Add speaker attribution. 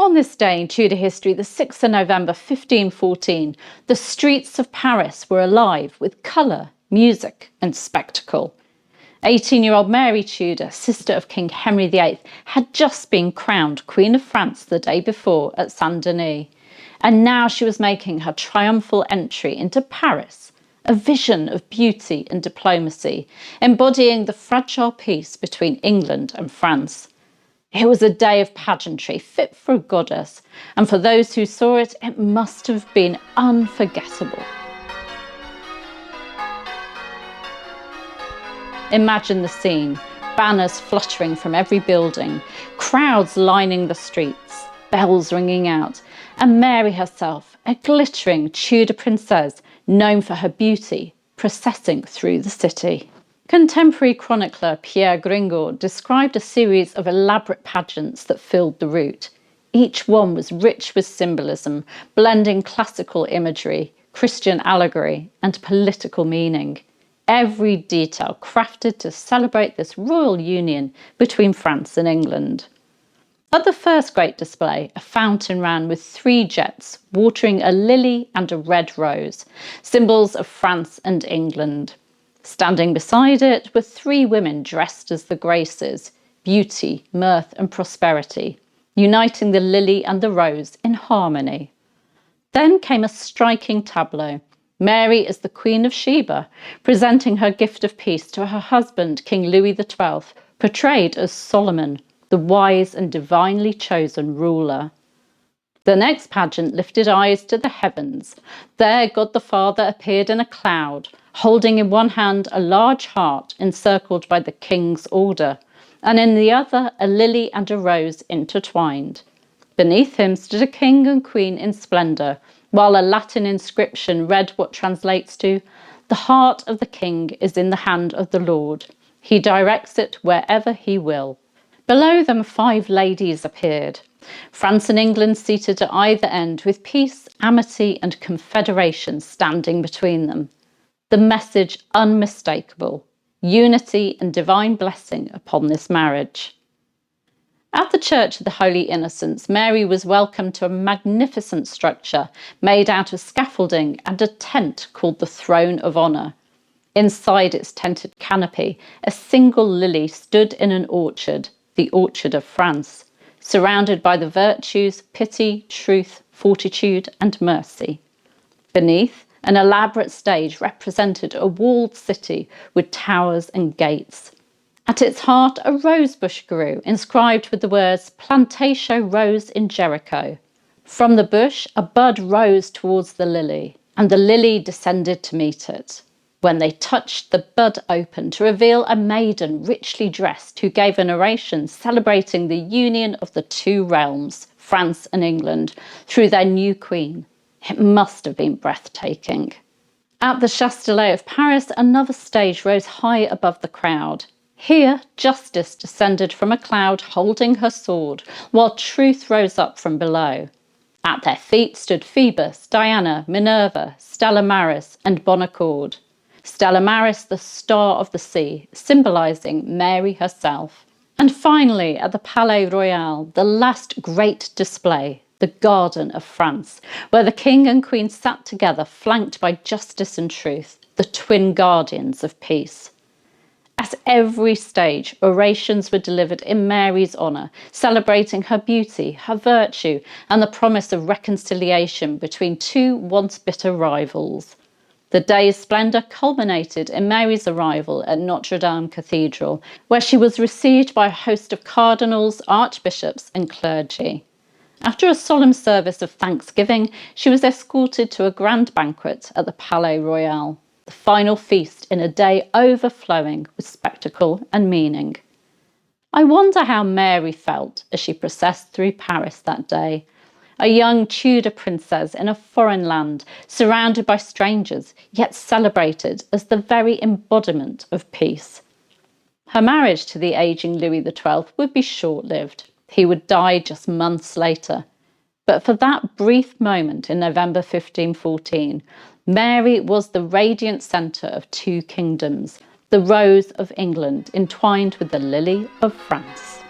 Speaker 1: On this day in Tudor history, the 6th of November 1514, the streets of Paris were alive with colour, music and spectacle. 18-year-old Mary Tudor, sister of King Henry VIII, had just been crowned Queen of France the day before at Saint Denis, and now she was making her triumphal entry into Paris, a vision of beauty and diplomacy, embodying the fragile peace between England and France. It was a day of pageantry fit for a goddess, and for those who saw it, it must have been unforgettable. Imagine the scene, banners fluttering from every building, crowds lining the streets, bells ringing out, and Mary herself, a glittering Tudor princess known for her beauty, processing through the city. Contemporary chronicler Pierre Gringoire described a series of elaborate pageants that filled the route. Each one was rich with symbolism, blending classical imagery, Christian allegory, and political meaning. Every detail crafted to celebrate this royal union between France and England. At the first great display, a fountain ran with 3 jets watering a lily and a red rose, symbols of France and England. Standing beside it were 3 women dressed as the Graces, beauty, mirth and prosperity, uniting the lily and the rose in harmony. Then came a striking tableau. Mary as the Queen of Sheba, presenting her gift of peace to her husband, King Louis XII, portrayed as Solomon, the wise and divinely chosen ruler. The next pageant lifted eyes to the heavens. There God the Father appeared in a cloud, holding in one hand a large heart encircled by the king's order, and in the other a lily and a rose intertwined. Beneath him stood a king and queen in splendour, while a Latin inscription read what translates to, "The heart of the king is in the hand of the Lord. He directs it wherever he will." Below them 5 ladies appeared, France and England seated at either end, with peace, amity and confederation standing between them. The message unmistakable: unity and divine blessing upon this marriage. At the Church of the Holy Innocents, Mary was welcomed to a magnificent structure made out of scaffolding and a tent called the Throne of Honour. Inside its tented canopy, a single lily stood in an orchard, the Orchard of France, surrounded by the virtues pity, truth, fortitude and mercy. Beneath, an elaborate stage represented a walled city with towers and gates. At its heart, a rose bush grew, inscribed with the words "Plantatio rose in Jericho." From the bush, a bud rose towards the lily, and the lily descended to meet it. When they touched, the bud opened to reveal a maiden richly dressed who gave an oration celebrating the union of the 2 realms, France and England, through their new queen. It must have been breathtaking. At the Chastelet of Paris, another stage rose high above the crowd. Here, justice descended from a cloud holding her sword, while truth rose up from below. At their feet stood Phoebus, Diana, Minerva, Stella Maris and Bonaccord. Stella Maris, the star of the sea, symbolising Mary herself. And finally, at the Palais Royal, the last great display, the Garden of France, where the king and queen sat together, flanked by justice and truth, the twin guardians of peace. At every stage, orations were delivered in Mary's honour, celebrating her beauty, her virtue, and the promise of reconciliation between 2 once bitter rivals. The day's splendour culminated in Mary's arrival at Notre Dame Cathedral, where she was received by a host of cardinals, archbishops and clergy. After a solemn service of thanksgiving, she was escorted to a grand banquet at the Palais Royal, the final feast in a day overflowing with spectacle and meaning. I wonder how Mary felt as she processed through Paris that day, a young Tudor princess in a foreign land, surrounded by strangers, yet celebrated as the very embodiment of peace. Her marriage to the ageing Louis XII would be short-lived. He would die just months later. But for that brief moment in November 1514, Mary was the radiant centre of 2 kingdoms, the rose of England entwined with the lily of France.